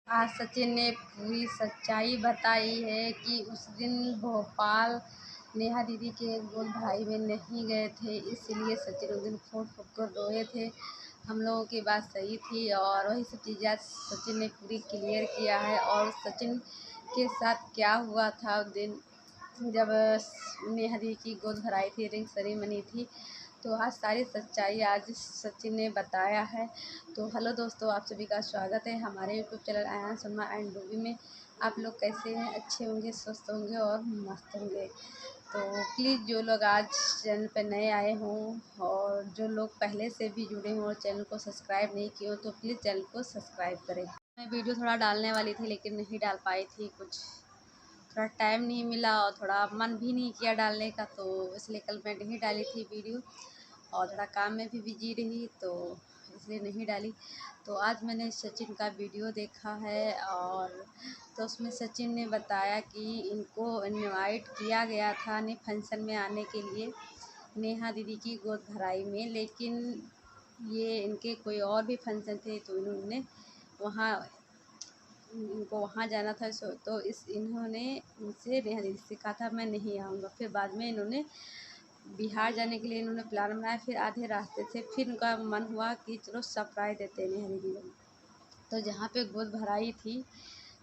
आज सचिन ने पूरी सच्चाई बताई है कि उस दिन भोपाल नेहा दीदी के गोद भराई में नहीं गए थे, इसलिए सचिन उस दिन फूट फूट कर रोए थे। हम लोगों की बात सही थी और वही सब चीज़ें आज सचिन ने पूरी क्लियर किया है। और सचिन के साथ क्या हुआ था उस दिन जब नेहा दीदी की गोद भराई थी, रिंग सेरेमनी थी, तो आज सारी सच्चाई आज सचिन ने बताया है। तो हेलो दोस्तों, आप सभी का स्वागत है हमारे YouTube channel Aayan Sharma and Ruby में। आप लोग कैसे हैं? अच्छे होंगे, स्वस्थ होंगे और मस्त होंगे। तो प्लीज़ जो लोग आज चैनल पर नए आए हों और जो लोग पहले से भी जुड़े हों और चैनल को सब्सक्राइब नहीं किए हो, तो प्लीज़ चैनल को सब्सक्राइब करें। मैं वीडियो थोड़ा डालने वाली थी लेकिन नहीं डाल पाई थी, कुछ थोड़ा टाइम नहीं मिला और थोड़ा मन भी नहीं किया डालने का, तो इसलिए कल मैं नहीं डाली थी वीडियो। और थोड़ा काम में भी बिजी रही तो इसलिए नहीं डाली। तो आज मैंने सचिन का वीडियो देखा है और तो उसमें सचिन ने बताया कि इनको इनवाइट किया गया था ने फंक्शन में आने के लिए, नेहा दीदी की गोद भराई में, लेकिन ये इनके कोई और भी फंक्शन थे तो इन्होंने वहाँ इनको वहाँ जाना था। तो इन्होंने उनसे नेहा दीदी से कहा था मैं नहीं आऊँगा। फिर बाद में इन्होंने बिहार जाने के लिए इन्होंने प्लान बनाया। फिर आधे रास्ते से फिर उनका मन हुआ कि चलो सरप्राइज़ देते हैं नेहा दीदी को। तो जहाँ पे गोद भराई थी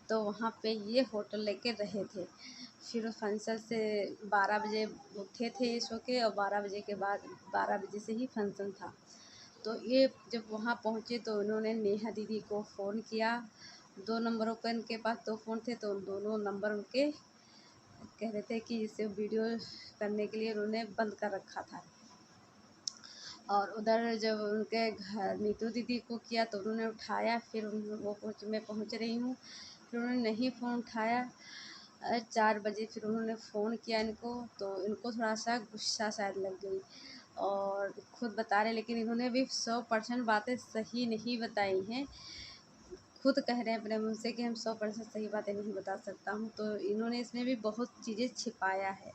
तो वहाँ पे ये होटल लेके रहे थे। फिर उस फंक्शन से 12 बजे उठे थे सो के और 12 बजे के बाद 12 बजे से ही फंक्शन था। तो ये जब वहाँ पहुँचे तो उन्होंने नेहा दीदी को फ़ोन किया। 2 नंबरों पर इनके पास 2 फ़ोन थे, तो उन दोनों नंबर उनके कह रहे थे कि इसे वीडियो करने के लिए उन्होंने बंद कर रखा था। और उधर जब उनके घर नीतू दीदी को किया तो उन्होंने उठाया। फिर मैं पहुंच रही हूँ, फिर उन्होंने नहीं फ़ोन उठाया। 4 बजे फिर उन्होंने फ़ोन किया इनको, तो इनको थोड़ा सा गुस्सा शायद लग गई और खुद बता रहे, लेकिन इन्होंने भी 100% बातें सही नहीं बताई हैं। खुद कह रहे हैं अपने मुँह से कि हम 100% सही बातें नहीं बता सकता हूँ, तो इन्होंने इसमें भी बहुत चीज़ें छिपाया है।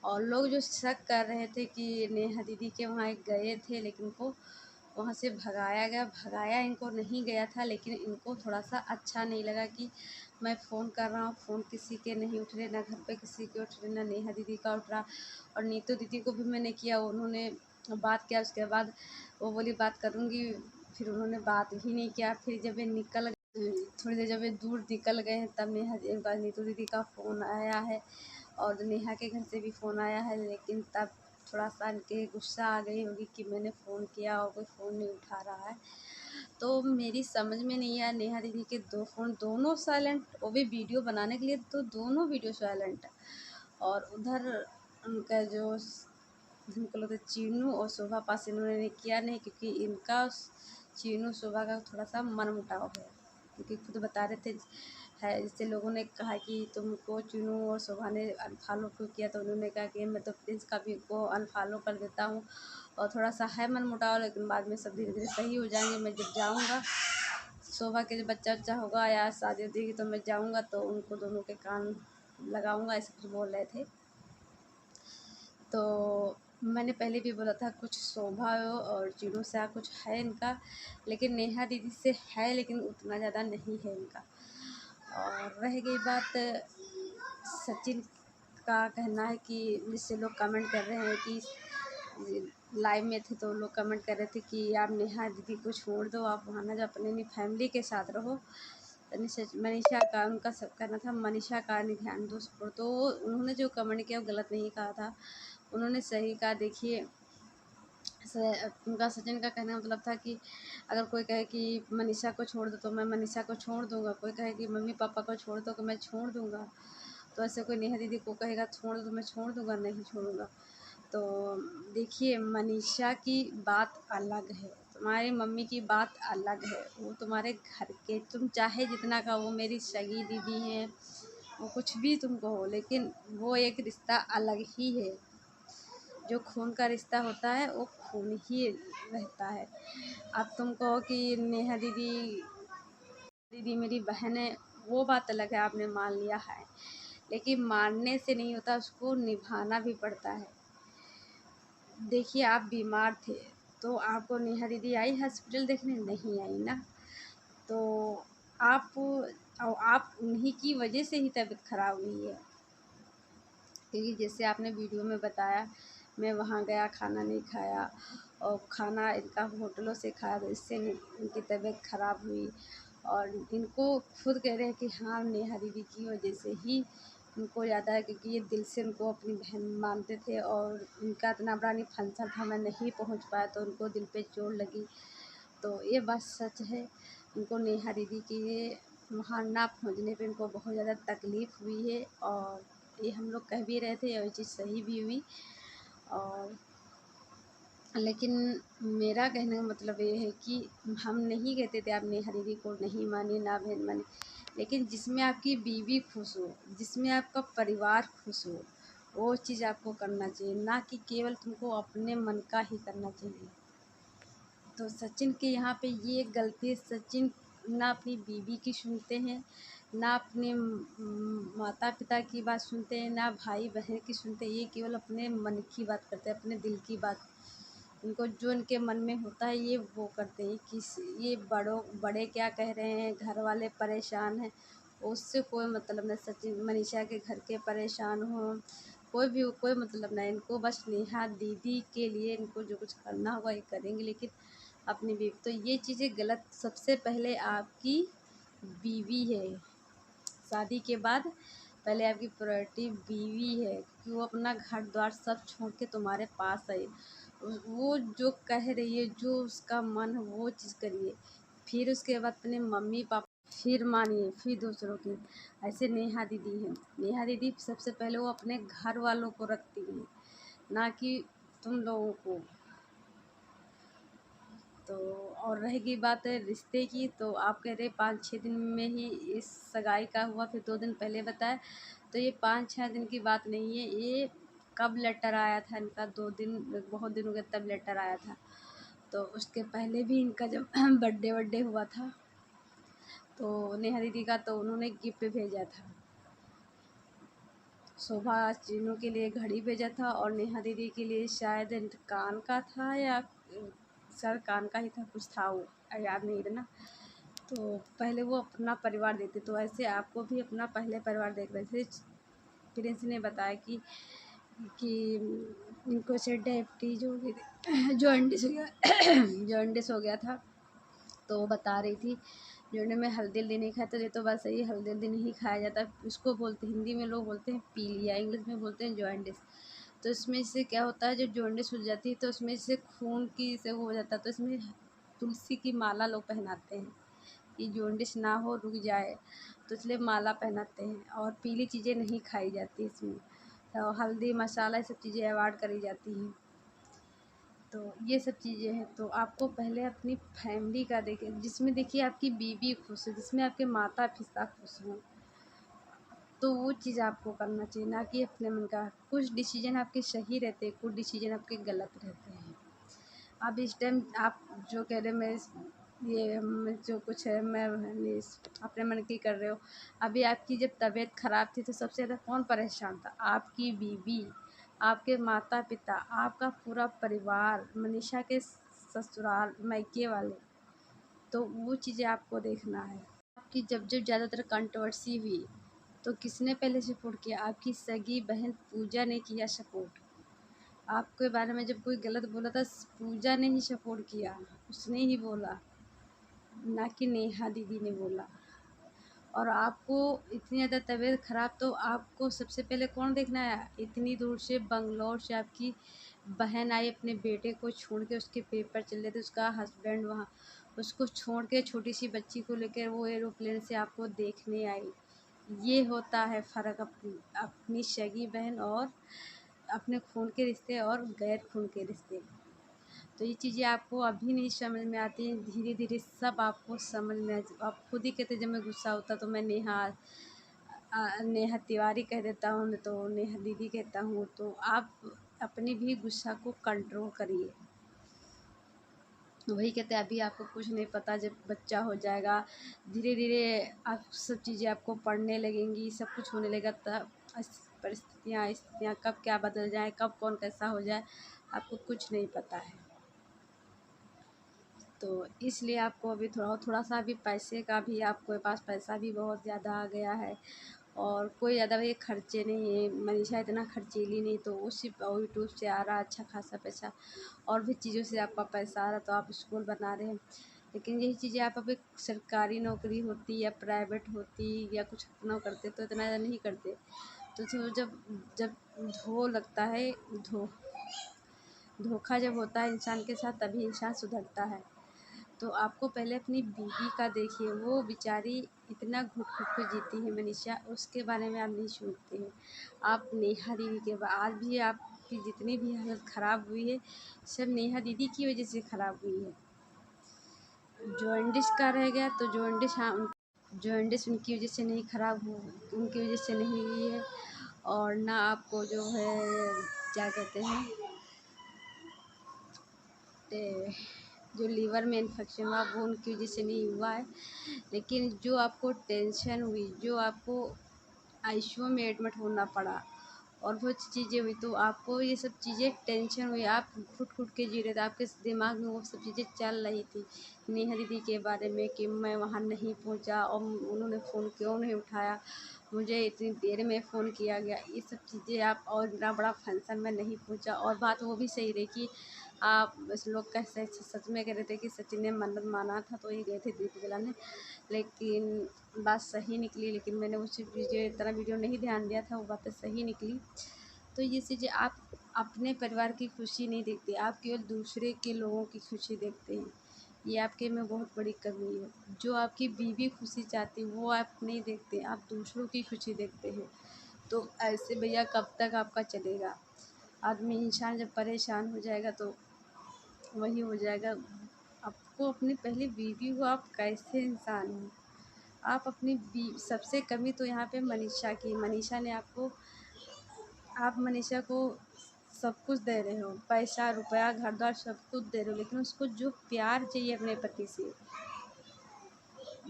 और लोग जो शक कर रहे थे कि नेहा दीदी के वहाँ गए थे लेकिन उनको वहाँ से भगाया गया, भगाया इनको नहीं गया था, लेकिन इनको थोड़ा सा अच्छा नहीं लगा कि मैं फ़ोन कर रहा हूँ, फ़ोन किसी के नहीं उठ रहे, ना घर पे किसी के उठ रहे, ना नेहा दीदी का उठ रहा। और नीतू दीदी को भी मैंने किया, उन्होंने बात किया, उसके बाद वो बोली बात करूँगी, फिर उन्होंने बात भी नहीं किया। फिर जब ये निकल थोड़ी देर जब ये दूर निकल गए हैं तब नीतू दीदी का फ़ोन आया है और नेहा के घर से भी फ़ोन आया है, लेकिन तब थोड़ा सा इनके गुस्सा आ गई होगी कि मैंने फ़ोन किया और कोई फ़ोन नहीं उठा रहा है। तो मेरी समझ में नहीं आया, नेहा दीदी के 2 फ़ोन दोनों साइलेंट, वो भी वीडियो बनाने के लिए, तो दोनों वीडियो साइलेंट। और उधर उनका जो उनको लगता है चीनू और शोभा पास इन्होंने किया नहीं, क्योंकि इनका चीनू शोभा का थोड़ा सा मनमुटाव है, क्योंकि खुद बता रहे थे है। जैसे लोगों ने कहा कि तुमको चीनू और शोभा ने अनफॉलो क्यों किया, तो उन्होंने कहा कि मैं तो प्रिंस का भी को अनफॉलो कर देता हूँ। और थोड़ा सा है मनमुटाव, लेकिन बाद में सब धीरे धीरे सही हो जाएंगे। मैं जब जाऊँगा, शोभा के जब बच्चा उच्चा होगा या शादी होगी तो मैं जाऊँगा तो उनको दोनों के कान लगाऊँगा, ऐसे कुछ बोल रहे थे। तो मैंने पहले भी बोला था कुछ शोभा और चीनू से कुछ है इनका, लेकिन नेहा दीदी से है, लेकिन उतना ज़्यादा नहीं है इनका। और रह गई बात सचिन का कहना है कि जिससे लोग कमेंट कर रहे हैं कि लाइव में थे तो लोग कमेंट कर रहे थे कि आप नेहा दीदी को छोड़ दो, आप वहाँ ना जो अपने फैमिली के साथ रहो। मनीषा का उनका सब कहना था मनीषा का नहीं ध्यान दो उस पर। तो उन्होंने जो कमेंट किया वो गलत नहीं कहा था, उन्होंने सही कहा। देखिए उनका सचिन का कहने का मतलब था कि अगर कोई कहे कि मनीषा को छोड़ दो तो मैं मनीषा को छोड़ दूंगा, कोई कहे कि मम्मी पापा को छोड़ दो तो मैं छोड़ दूंगा। तो ऐसे कोई नेहा दीदी को कहेगा छोड़ दो तो मैं छोड़ दूंगा, नहीं छोड़ूंगा। तो देखिए मनीषा की बात अलग है, तुम्हारी मम्मी की बात अलग है, वो तुम्हारे घर के, तुम चाहे जितना का वो मेरी सगी दीदी हैं, वो कुछ भी तुम कहो, लेकिन वो एक रिश्ता अलग ही है। जो खून का रिश्ता होता है वो खून ही रहता है। अब तुम कहो कि नेहा दीदी दीदी मेरी बहन है, वो बात अलग है, आपने मान लिया है, लेकिन मानने से नहीं होता, उसको निभाना भी पड़ता है। देखिए आप बीमार थे तो आपको नेहा दीदी आई हॉस्पिटल देखने, नहीं आई ना। तो आप उन्हीं की वजह से ही तबीयत ख़राब हुई है। क्योंकि जैसे आपने वीडियो में बताया, मैं वहाँ गया, खाना नहीं खाया और खाना इनका होटलों से खाया, तो इससे इनकी तबीयत ख़राब हुई। और इनको खुद कह रहे हैं कि हाँ, नेहा दीदी की वजह से ही उनको ज़्यादा है, क्योंकि ये दिल से उनको अपनी बहन मानते थे और उनका इतना बड़ा नहीं फंक्शन था, मैं नहीं पहुँच पाया तो उनको दिल पे चोट लगी। तो ये बात सच है, उनको नेहा दीदी के वहाँ ना पहुँचने पे उनको बहुत ज़्यादा तकलीफ़ हुई है और ये हम लोग कह भी रहे थे और ये चीज़ सही भी हुई। और लेकिन मेरा कहने का मतलब ये है कि हम नहीं कहते थे आप नेहा दीदी को नहीं मानिए, ना बहन मानिए, लेकिन जिसमें आपकी बीवी खुश हो, जिसमें आपका परिवार खुश हो, वो चीज़ आपको करना चाहिए, ना कि केवल तुमको अपने मन का ही करना चाहिए। तो सचिन के यहाँ पे ये गलती है, सचिन ना अपनी बीवी की सुनते हैं, ना अपने माता पिता की बात सुनते हैं, ना भाई बहन की सुनते हैं, ये केवल अपने मन की बात करते हैं, अपने दिल की बात। उनको जो उनके मन में होता है ये वो करते हैं। ये बड़े क्या कह रहे हैं, घर वाले परेशान हैं, उससे कोई मतलब नहीं। सचिन मनीषा के घर के परेशान हों, कोई भी हो, कोई मतलब नहीं। इनको बस नेहा दीदी के लिए इनको जो कुछ करना होगा ये करेंगे, लेकिन अपनी बीवी तो ये चीज़ें गलत। सबसे पहले आपकी बीवी है, शादी के बाद पहले आपकी प्रायोरिटी बीवी है, कि वो अपना घर द्वार सब छोड़ के तुम्हारे पास आई। वो जो कह रही है, जो उसका मन है वो चीज़ करिए, फिर उसके बाद अपने मम्मी पापा फिर मानिए, फिर दूसरों की। ऐसे नेहा दीदी है, नेहा दीदी सबसे पहले वो अपने घर वालों को रखती है, ना कि तुम लोगों को। तो और रहेगी बात रिश्ते की, तो आप कह रहे 5-6 दिन में ही इस सगाई का हुआ, फिर 2 दिन पहले बताया। तो ये 5-6 दिन की बात नहीं है, ये कब लेटर आया था इनका, 2 दिन बहुत दिन हो गए तब लेटर आया था। तो उसके पहले भी इनका जब बर्थडे हुआ था तो नेहा दीदी का, तो उन्होंने गिफ्ट भेजा था, शोभा चीनू के लिए घड़ी भेजा था और नेहा दीदी के लिए शायद कान का था, या सर कान का ही था, कुछ था वो, याद नहीं है ना। तो पहले वो अपना परिवार देखते, तो ऐसे आपको भी अपना पहले परिवार देख रहे थे। प्रिंस ने बताया कि इनको से डायबिटीज हो गई थी, जॉन्डिस हो गया जॉन्डिस हो गया था। तो वो बता रही थी जोड़ने में हल्दी नहीं खाते, तो ये तो बात सही है, हल्दी नहीं खाया जाता। उसको बोलते हिंदी में लोग बोलते हैं पीलिया, इंग्लिश में बोलते हैं जॉन्डिस। तो इसमें इससे क्या होता है, जो जॉन्डिस हो जाती है तो उसमें से खून की से वो हो जाता है, तो इसमें तुलसी की माला लोग पहनाते हैं कि जॉन्डिस ना हो, रुक जाए, तो इसलिए माला पहनाते हैं। और पीली चीज़ें नहीं खाई जाती इसमें, तो हल्दी मसाला ये सब चीज़ें अवॉइड करी जाती हैं। तो ये सब चीज़ें हैं। तो आपको पहले अपनी फैमिली का देखें, जिसमें देखिए आपकी बीवी खुश है, जिसमें आपके माता पिता खुश हों, तो वो चीज़ आपको करना चाहिए, ना कि अपने मन का। कुछ डिसीजन आपके सही रहते हैं, कुछ डिसीजन आपके गलत रहते हैं। अब इस टाइम आप जो कह रहे मैं जो कुछ है मैं अपने मन की कर रहे हो। अभी आपकी जब तबीयत ख़राब थी तो सबसे ज़्यादा कौन परेशान था? आपकी बीवी, आपके माता पिता, आपका पूरा परिवार, मनीषा के ससुराल मायके वाले। तो वो चीज़ें आपको देखना है। आपकी जब ज़्यादातर कंट्रोवर्सी हुई तो किसने पहले सपोर्ट किया? आपकी सगी बहन पूजा ने किया सपोर्ट। आपके बारे में जब कोई गलत बोला था, पूजा ने ही सपोर्ट किया, उसने ही बोला, ना कि नेहा दीदी ने बोला। और आपको इतनी ज़्यादा तबीयत ख़राब, तो आपको सबसे पहले कौन देखना आया? इतनी दूर से बंगलौर से आपकी बहन आई अपने बेटे को छोड़ के, उसके पेपर चल रहे थे, उसका हस्बैंड वहाँ, उसको छोड़ के छोटी सी बच्ची को लेकर वो एरोप्लेन से आपको देखने आई। ये होता है फ़र्क अपनी सगी बहन और अपने खून के रिश्ते और गैर खून के रिश्ते। तो ये चीज़ें आपको अभी नहीं समझ में आती हैं, धीरे धीरे सब आपको समझ में आप खुद ही कहते, जब मैं गुस्सा होता तो मैं नेहा तिवारी कह देता हूँ, नहीं तो नेहा दीदी कहता हूँ। तो आप अपने भी गुस्सा को कंट्रोल करिए। वही कहते हैं अभी आपको कुछ नहीं पता, जब बच्चा हो जाएगा धीरे धीरे आप सब चीज़ें आपको पढ़ने लगेंगी, सब कुछ होने लगेगा, तब परिस्थितियाँ स्थितियाँ कब क्या बदल जाए, कब कौन कैसा हो जाए, आपको कुछ नहीं पता है। तो इसलिए आपको अभी थोड़ा थोड़ा सा भी पैसे का भी, आपके पास पैसा भी बहुत ज़्यादा आ गया है और कोई ज़्यादा ये खर्चे नहीं है। मनीषा इतना खर्चीली नहीं, तो वो सिर्फ यूट्यूब से आ रहा अच्छा खासा पैसा, और भी चीज़ों से आपका पैसा आ रहा, तो आप स्कूल बना रहे हैं। लेकिन यही चीज़ें आप अभी सरकारी नौकरी होती या प्राइवेट होती या कुछ अपना करते तो इतना ज़्यादा नहीं करते। तो जब जब धो लगता है, धोखा जब होता है इंसान के साथ, तभी इंसान सुधरता है। तो आपको पहले अपनी बीवी का देखिए, वो बेचारी इतना घुट घुट के जीती है मनीषा, उसके बारे में आप नहीं सोचते हैं। आप नेहा दीदी के बाद भी आपकी जितनी भी हालत ख़राब हुई है, सब नेहा दीदी की वजह से ख़राब हुई है। जॉन्डिस का रह गया तो जॉन्डिस, हाँ, जॉन्डिस उनकी वजह से नहीं ख़राब हो, उनकी वजह से नहीं हुई है। और ना आपको जो है क्या कहते हैं, जो लीवर में इन्फेक्शन हुआ वो उनकी वजह से नहीं हुआ है। लेकिन जो आपको टेंशन हुई, जो आपको आईसीयू में एडमिट होना पड़ा और वो चीज़ें हुई, तो आपको ये सब चीज़ें टेंशन हुई, आप घुट घुट के जी रहे थे, आपके दिमाग में वो सब चीज़ें चल रही थी नेहा दीदी के बारे में कि मैं वहाँ नहीं पहुँचा और उन्होंने फ़ोन क्यों नहीं उठाया, मुझे इतनी देर में फ़ोन किया गया, ये सब चीज़ें आप, और इतना बड़ा फंक्शन में नहीं पहुँचा। और बात वो भी सही रही कि आप, बस लोग कैसे सच में कह रहे थे कि सचिन ने मन्नत माना था तो ही गए थे दीप जलाने, लेकिन बात सही निकली। लेकिन मैंने उस चीज़ें तरह वीडियो नहीं ध्यान दिया था, वो बातें सही निकली। तो ये चीज़ें, आप अपने परिवार की खुशी नहीं देखते, आप केवल दूसरे के लोगों की खुशी देखते हैं। ये आपके में बहुत बड़ी कमी है। जो आपकी बीवी खुशी चाहती है वो आप नहीं देखते, आप दूसरों की खुशी देखते हैं। तो ऐसे भैया कब तक आपका चलेगा? आदमी, इंसान जब परेशान हो जाएगा तो वही हो जाएगा। आपको अपनी पहली बीवी को, आप कैसे इंसान हो? आप अपनी सबसे कमी तो यहाँ पे मनीषा की, मनीषा ने आपको, आप मनीषा को सब कुछ दे रहे हो, पैसा रुपया घर द्वार सब कुछ दे रहे हो, लेकिन उसको जो प्यार चाहिए अपने पति से,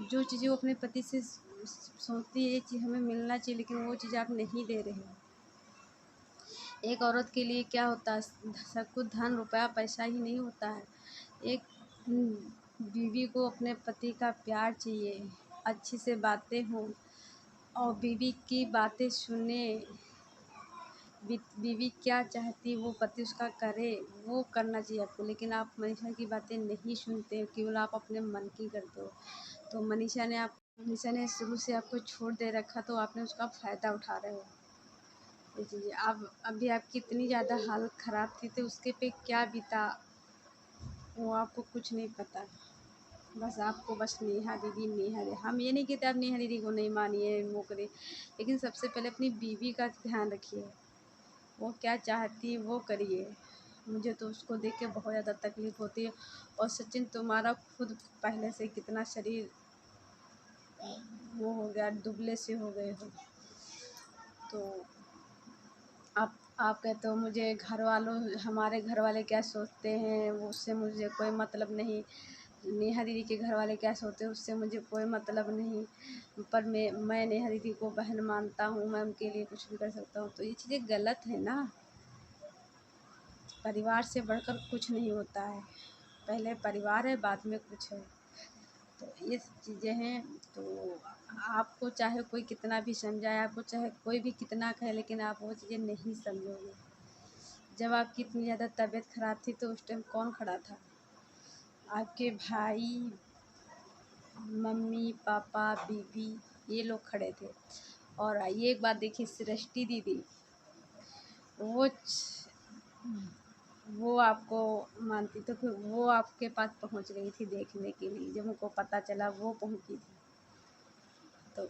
जो चीज़ें वो अपने पति से सोचती है ये चीज़ हमें मिलना चाहिए, लेकिन वो चीज़ आप नहीं दे रहे हो। एक औरत के लिए क्या होता है, सब कुछ धन रुपया पैसा ही नहीं होता है। एक बीवी को अपने पति का प्यार चाहिए, अच्छी से बातें हों और बीवी की बातें सुने, बीवी क्या चाहती वो पति उसका करे, वो करना चाहिए आपको। लेकिन आप मनीषा की बातें नहीं सुनते हो, केवल आप अपने मन की करते हो। तो मनीषा ने शुरू से आपको छोड़ दे रखा, तो आपने उसका फ़ायदा उठा रहे हो। ये चीज़ें, अब अभी आपकी इतनी ज़्यादा हालत ख़राब थी तो उसके पे क्या बीता वो आपको कुछ नहीं पता। बस आपको बस नेहा दीदी, नेहा दीदी, हम ये नहीं कहते आप नेहा दीदी को नहीं मानिए, वो करिए, लेकिन सबसे पहले अपनी बीवी का ध्यान रखिए, वो क्या चाहती है वो करिए। मुझे तो उसको देख के बहुत ज़्यादा तकलीफ़ होती है। और सचिन, तुम्हारा खुद पहले से कितना शरीर वो हो गया, दुबले से हो गए हो। तो आप कहते हो मुझे घर वालों, हमारे घर वाले क्या सोचते हैं वो, उससे मुझे कोई मतलब नहीं, नेहा दीदी के घर वाले क्या सोचते हैं उससे मुझे कोई मतलब नहीं, पर मैं नेहा दीदी को बहन मानता हूँ, मैं उनके लिए कुछ भी कर सकता हूँ। तो ये चीज़ें गलत है ना। परिवार से बढ़कर कुछ नहीं होता है, पहले परिवार है बाद में कुछ है। तो ये सब चीज़ें हैं। तो आपको चाहे कोई कितना भी समझाए, आपको चाहे कोई भी कितना कहे, लेकिन आप वो चीज़ें नहीं समझोगे। जब आपकी इतनी ज़्यादा तबीयत ख़राब थी तो उस टाइम कौन खड़ा था? आपके भाई, मम्मी पापा, बीवी, ये लोग खड़े थे। और ये एक बात देखिए, सृष्टि दीदी, वो वो आपको मानती, तो फिर वो आपके पास पहुंच गई थी देखने के लिए, जब उनको पता चला वो पहुंची थी। तो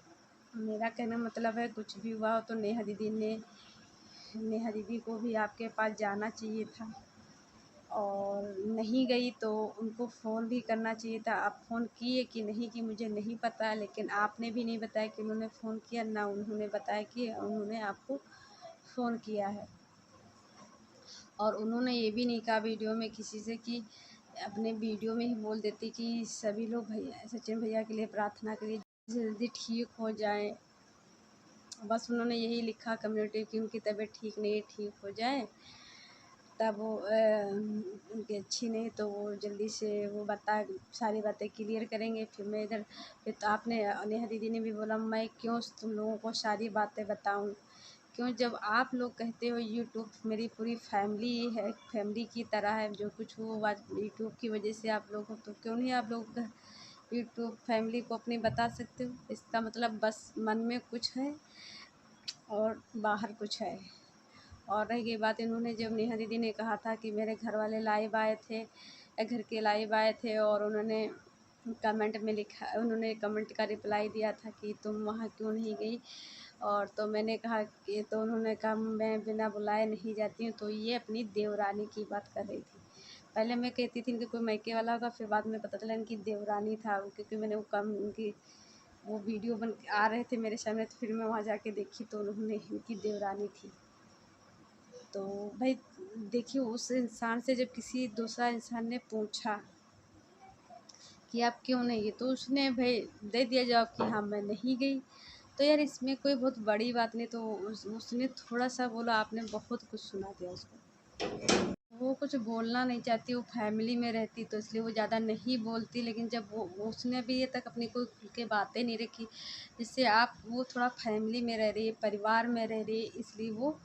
मेरा कहने मतलब है, कुछ भी हुआ हो तो नेहा दीदी को भी आपके पास जाना चाहिए था, और नहीं गई तो उनको फ़ोन भी करना चाहिए था। आप फ़ोन किए कि नहीं कि मुझे नहीं पता, लेकिन आपने भी नहीं बताया कि उन्होंने फ़ोन किया, ना उन्होंने बताया कि उन्होंने आपको फ़ोन किया है। और उन्होंने ये भी नहीं कहा वीडियो में किसी से कि, अपने वीडियो में ही बोल देती कि सभी लोग भैया, सचिन भैया के लिए प्रार्थना करिए, जल्दी ठीक हो जाएं। बस उन्होंने यही लिखा कम्युनिटी की उनकी तबीयत ठीक नहीं है, ठीक हो जाए तब वो उनकी अच्छी नहीं तो वो जल्दी से वो सारी बातें क्लियर करेंगे। फिर मैं इधर, फिर तो आपने नेहा दीदी ने भी बोला मैं क्यों तुम लोगों को सारी बातें बताऊं, क्यों, जब आप लोग कहते हो यूट्यूब मेरी पूरी फैमिली है, फैमिली की तरह है, जो कुछ हो यूट्यूब की वजह से आप लोग हो, तो क्यों नहीं आप लोग यूट्यूब फैमिली को अपनी बता सकते हो। इसका मतलब बस मन में कुछ है और बाहर कुछ है। और रह गई बात, इन्होंने जब नेहा दीदी ने कहा था कि मेरे घर वाले लाइव आए थे या घर के लाइव आए थे और उन्होंने कमेंट में लिखा, उन्होंने कमेंट का रिप्लाई दिया था कि तुम वहाँ क्यों नहीं गई, और तो मैंने कहा कि, तो उन्होंने कहा मैं बिना बुलाए नहीं जाती हूँ। तो ये अपनी देवरानी की बात कर रही थी। पहले मैं कहती थी इनके कोई मायके वाला होगा, फिर बाद में पता चला इनकी देवरानी था, क्योंकि मैंने वो कम उनकी वो वीडियो बन आ रहे थे मेरे सामने, तो फिर मैं वहाँ जाके देखी तो उन्होंने इनकी देवरानी थी। तो भाई देखिए, उस इंसान से जब किसी दूसरा इंसान ने पूछा कि आप क्यों नहीं गई, तो उसने भाई दे दिया जवाब कि हाँ मैं नहीं गई। तो यार इसमें कोई बहुत बड़ी बात नहीं, तो उसने थोड़ा सा बोला, आपने बहुत कुछ सुना दिया उसको। वो कुछ बोलना नहीं चाहती, वो फैमिली में रहती तो इसलिए वो ज़्यादा नहीं बोलती, लेकिन जब वो उसने अभी ये तक अपनी कोई खुल के बातें नहीं रखी, जिससे आप वो थोड़ा फैमिली में रह रही है, परिवार में रह रही है, इसलिए वो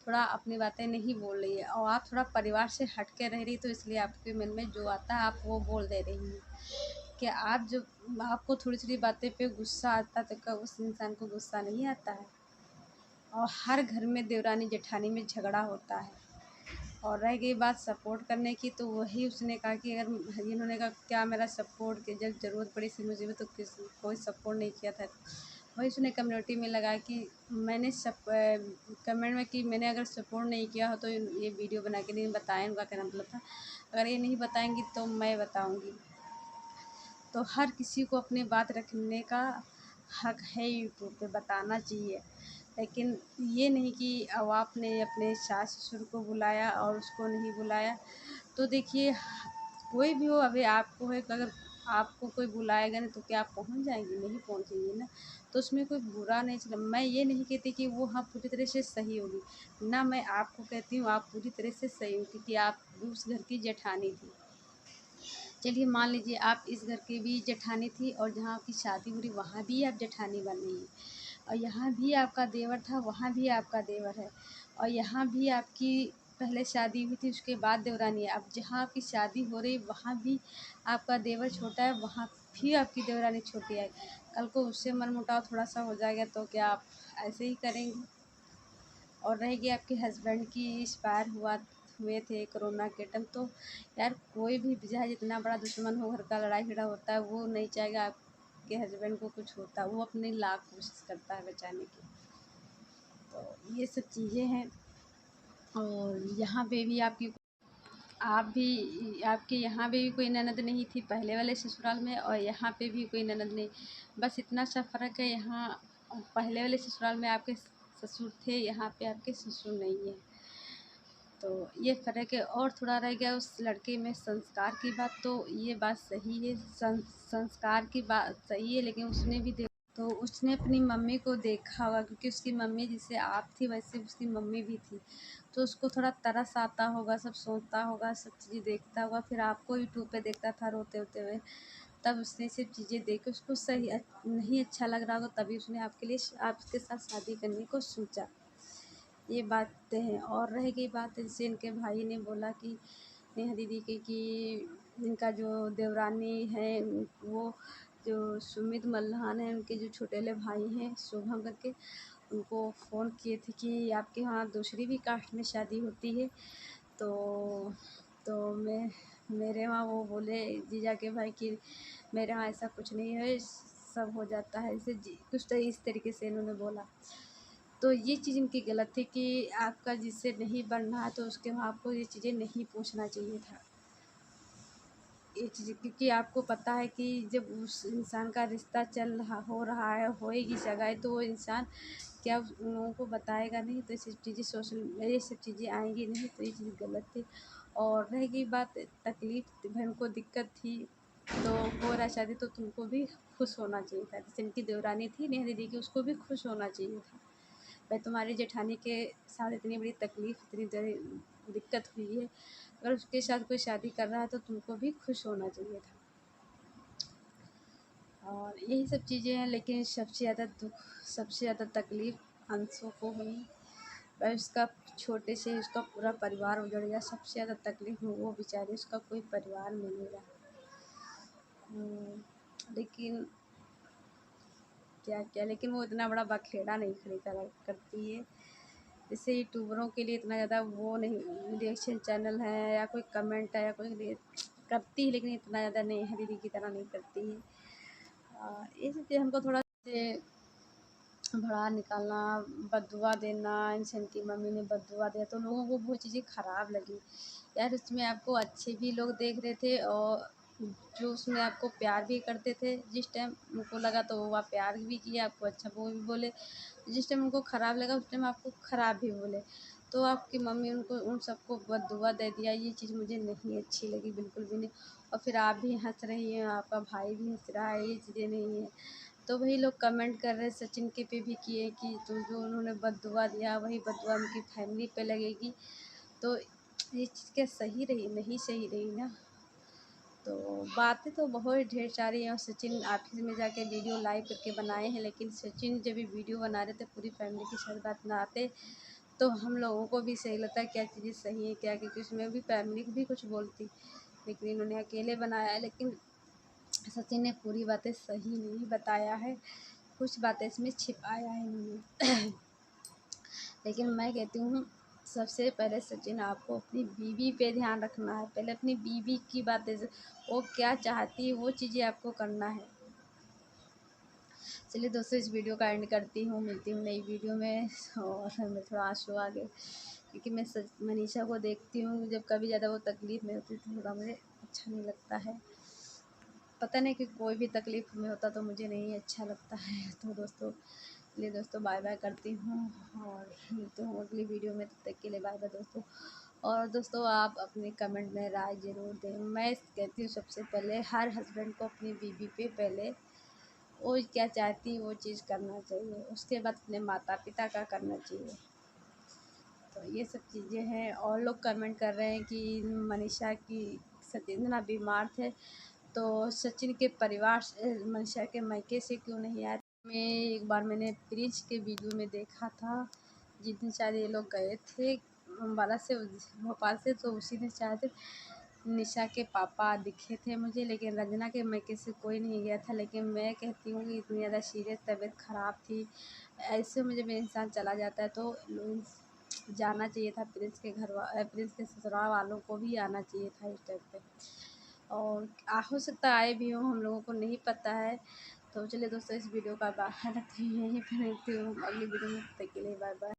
थोड़ा अपनी बातें नहीं बोल रही है, और आप थोड़ा परिवार से हट के रह रही, तो इसलिए आपके मन में जो आता है आप वो बोल दे रही हैं। कि आप जब आपको थोड़ी थोड़ी बातें पे गुस्सा आता है, तो क्या उस इंसान को गुस्सा नहीं आता है। और हर घर में देवरानी जेठानी में झगड़ा होता है। और रह गई बात सपोर्ट करने की, तो वही उसने कहा कि अगर इन्होंने कहा क्या मेरा सपोर्ट, कि जब ज़रूरत पड़ी थी मुझे भी तो कोई सपोर्ट नहीं किया था। वही उसने कम्युनिटी में लगा कि मैंने कमेंट में कि मैंने अगर सपोर्ट नहीं किया हो तो ये वीडियो बना के नहीं बताएं, उनका कहना मतलब था अगर ये नहीं बताएंगी तो मैं बताऊंगी। तो हर किसी को अपनी बात रखने का हक है, यूट्यूब पे बताना चाहिए, लेकिन ये नहीं कि अब आपने अपने सास ससुर को बुलाया और उसको नहीं बुलाया। तो देखिए कोई भी हो, अभी आपको है, अगर आपको कोई बुलाएगा नहीं तो क्या आप पहुंच जाएंगी, नहीं पहुंचेंगी ना। तो उसमें कोई बुरा नहीं चला, मैं ये नहीं कहती कि वो हाँ पूरी तरह से सही होगी ना, मैं आपको कहती हूँ आप पूरी तरह से सही हो, क्योंकि आप उस घर की जेठानी थी। चलिए मान लीजिए आप इस घर की भी जेठानी थी, और जहाँ आपकी शादी हो रही वहाँ भी आप जेठानी बन रही हैं, और यहाँ भी आपका देवर था, वहाँ भी आपका देवर है, और यहाँ भी आपकी पहले शादी हुई थी उसके बाद देवरानी है। अब जहाँ आपकी शादी हो रही वहाँ भी आपका देवर छोटा है, वहाँ भी आपकी देवरानी छोटी है। कल को उससे मनमुटाव थोड़ा सा हो जाएगा तो क्या आप ऐसे ही करेंगे। और रहेगी आपके हस्बैंड की एक्सपायर हुए थे कोरोना के टाइम, तो यार कोई भी चाहे जितना बड़ा दुश्मन हो, घर का लड़ाई झगड़ा होता है, वो नहीं चाहेगा आपके हस्बैंड को कुछ होता, वो अपनी लाख कोशिश करता है बचाने की। तो ये सब चीज़ें हैं। और यहाँ पे भी आप भी आपके यहाँ पे भी कोई ननद नहीं थी पहले वाले ससुराल में, और यहाँ पे भी कोई ननद नहीं, बस इतना सा फ़र्क है, यहाँ पहले वाले ससुराल में आपके ससुर थे, यहाँ पे आपके ससुर नहीं है। तो ये फ़र्क है। और थोड़ा रह गया उस लड़के में संस्कार की बात, तो ये बात सही है, संस्कार की बात सही है, लेकिन उसने भी तो उसने अपनी मम्मी को देखा होगा, क्योंकि उसकी मम्मी जैसे आप थी वैसे उसकी मम्मी भी थी, तो उसको थोड़ा तरस आता होगा, सब सोचता होगा, सब चीज़ें देखता होगा, फिर आपको यूट्यूब पे देखता था रोते होते हुए, तब उसने सब चीज़ें देख के उसको सही नहीं अच्छा लग रहा होगा, तभी उसने आपके लिए आपके साथ शादी करने को सोचा। ये बातें हैं। और रह गई बात जैसे इनके भाई ने बोला कि नेहा दीदी के कि इनका जो देवरानी है वो जो सुमित मल्हान है, उनके जो छोटेले भाई हैं शुभम करके, उनको फ़ोन किए थे कि आपके यहाँ दूसरी भी कास्ट में शादी होती है। तो मैं मेरे वहाँ वो बोले जीजा के भाई कि मेरे यहाँ ऐसा कुछ नहीं है, सब हो जाता है ऐसे कुछ तो इस तरीके से इन्होंने बोला। तो ये चीज़ इनकी गलत थी कि आपका जिससे नहीं बन रहा तो उसके वहाँ आपको ये चीज़ें नहीं पूछना चाहिए था। ये चीज़ क्योंकि आपको पता है कि जब उस इंसान का रिश्ता चल रहा हो रहा है, होएगी सगाई, तो वो इंसान क्या उन लोगों को बताएगा नहीं, तो ये सब चीज़ें ये सब चीज़ें आएंगी नहीं, तो ये चीज़ गलत थी। और रह गई बात तकलीफ़, बहन को दिक्कत थी तो हो रहा शादी, तो तुमको भी खुश होना चाहिए था, जैसे इनकी देवरानी थी नेहा दीदी की, उसको भी खुश होना चाहिए था। भाई तुम्हारी जेठानी के साथ इतनी बड़ी तकलीफ़, इतनी दिक्कत हुई है। अगर उसके साथ कोई शादी कर रहा है तो तुमको भी खुश होना चाहिए था। और यही सब चीज़ें हैं, लेकिन सबसे ज़्यादा दुख, सबसे ज़्यादा तकलीफ़ अंशु को हुई। भाई उसका छोटे से उसका पूरा परिवार उजड़ गया। सबसे ज़्यादा तकलीफ़ वो बेचारी, उसका कोई परिवार में नहीं रहा। लेकिन क्या क्या, लेकिन वो इतना बड़ा बखेड़ा नहीं खड़ी करती है। जैसे यूट्यूबरों के लिए इतना ज़्यादा वो नहीं, रिएक्शन चैनल है या कोई कमेंट है या कोई करती है, लेकिन इतना ज़्यादा नहीं है, दीदी की तरह नहीं करती है। ये सब चीज़ हमको थोड़ा भड़ा निकालना, बददुआ देना, इंसान की मम्मी ने बददुआ दिया तो लोगों को वो चीज़ें ख़राब लगी। यार उसमें आपको अच्छे भी लोग देख रहे थे और जो उसमें आपको प्यार भी करते थे, जिस टाइम उनको लगा तो वो आप प्यार भी किए, आपको अच्छा वो भी बोले, जिस टाइम उनको ख़राब लगा उस टाइम आपको ख़राब भी बोले। तो आपकी मम्मी उनको उन सबको बददुआ दे दिया, ये चीज़ मुझे नहीं अच्छी लगी, बिल्कुल भी नहीं। और फिर आप भी हंस रही हैं, आपका भाई भी हंस रहा है, ये चीज़ें नहीं है। तो वही लोग कमेंट कर रहे सचिन के पे भी किए कि तो जो उन्होंने बददुआ दिया वही बददुआ उनकी फैमिली पे लगेगी। तो ये चीज़ क्या सही रही? नहीं सही रही ना। तो बातें तो बहुत ढेर सारी हैं और सचिन ऑफिस में जाके वीडियो लाइव करके बनाए हैं, लेकिन सचिन जब भी वीडियो बना रहे थे पूरी फैमिली के साथ बात बनाते तो हम लोगों को भी सही लगता है क्या चीज़ें सही है क्या, क्योंकि उसमें भी फैमिली भी कुछ बोलती, लेकिन इन्होंने अकेले बनाया है। लेकिन सचिन ने पूरी बातें सही नहीं बताया है, कुछ बातें इसमें छिपाया है इन्होंने। लेकिन मैं कहती हूँ सबसे पहले सचिन आपको अपनी बीवी पे ध्यान रखना है, पहले अपनी बीवी की बातें वो क्या चाहती है वो चीज़ें आपको करना है। चलिए दोस्तों इस वीडियो का एंड करती हूँ, मिलती हूँ नई वीडियो में। और मैं थोड़ा आंसू आ गए क्योंकि मैं मनीषा को देखती हूँ जब कभी ज़्यादा वो तकलीफ़ में होती तो थोड़ा मुझे अच्छा नहीं लगता है। पता नहीं कि कोई भी तकलीफ़ में होता तो मुझे नहीं अच्छा लगता है। तो दोस्तों चलिए दोस्तों बाय बाय करती हूँ और मिलती हूँ अगली वीडियो में, तब तक के लिए बाय बाय दोस्तों। और दोस्तों आप अपने कमेंट में राय ज़रूर दें। मैं कहती हूँ सबसे पहले हर हस्बैंड को अपनी बीवी पे पहले वो क्या चाहती है वो चीज़ करना चाहिए, उसके बाद अपने माता पिता का करना चाहिए। तो ये सब चीज़ें हैं। और लोग कमेंट कर रहे हैं कि मनीषा की सचिन इतना बीमार थे तो सचिन के परिवार से मनीषा के मायके से क्यों नहीं आए। मैं एक बार मैंने प्रिंस के वीडियो में देखा था, जिस दिन शायद ये लोग गए थे अम्बाला से भोपाल से, तो उसी दिन शायद निशा के पापा दिखे थे मुझे, लेकिन रंजना के मायके से कोई नहीं गया था। लेकिन मैं कहती हूँ कि इतनी ज़्यादा सीरियस तबीयत ख़राब थी, ऐसे में जब इंसान चला जाता है तो जाना चाहिए था। प्रिंस के ससुराल वालों को भी आना चाहिए था इस टाइम पे, और हो सकता है आए भी हों, हम लोगों को नहीं पता है। तो चलिए दोस्तों इस वीडियो का बाहर रखते हैं, यहीं पर रखती हूँ, अगली वीडियो में, तब तक के लिए बाय बाय।